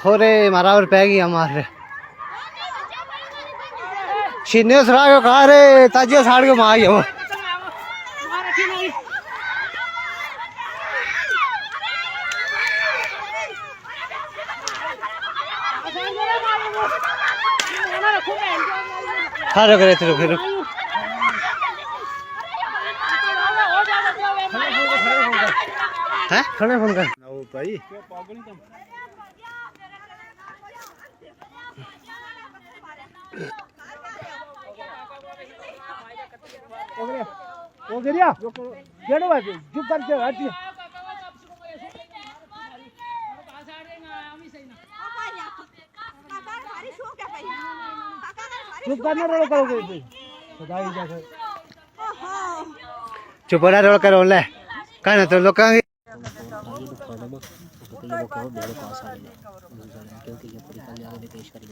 खोरे मारा और पै गया मार शीने सरा को कहा रे ताजियो साड़ को मार गया खारो करे तेरे फिर हैं खड़े फोन कर ना वो भाई हो गया जेड़ो है चुप करके हट चुप करना रोल करोगे सदाई जैसे चुप रहा रोल करो ले कहना तो लोग क्योंकि ये पूरी कल पेश करी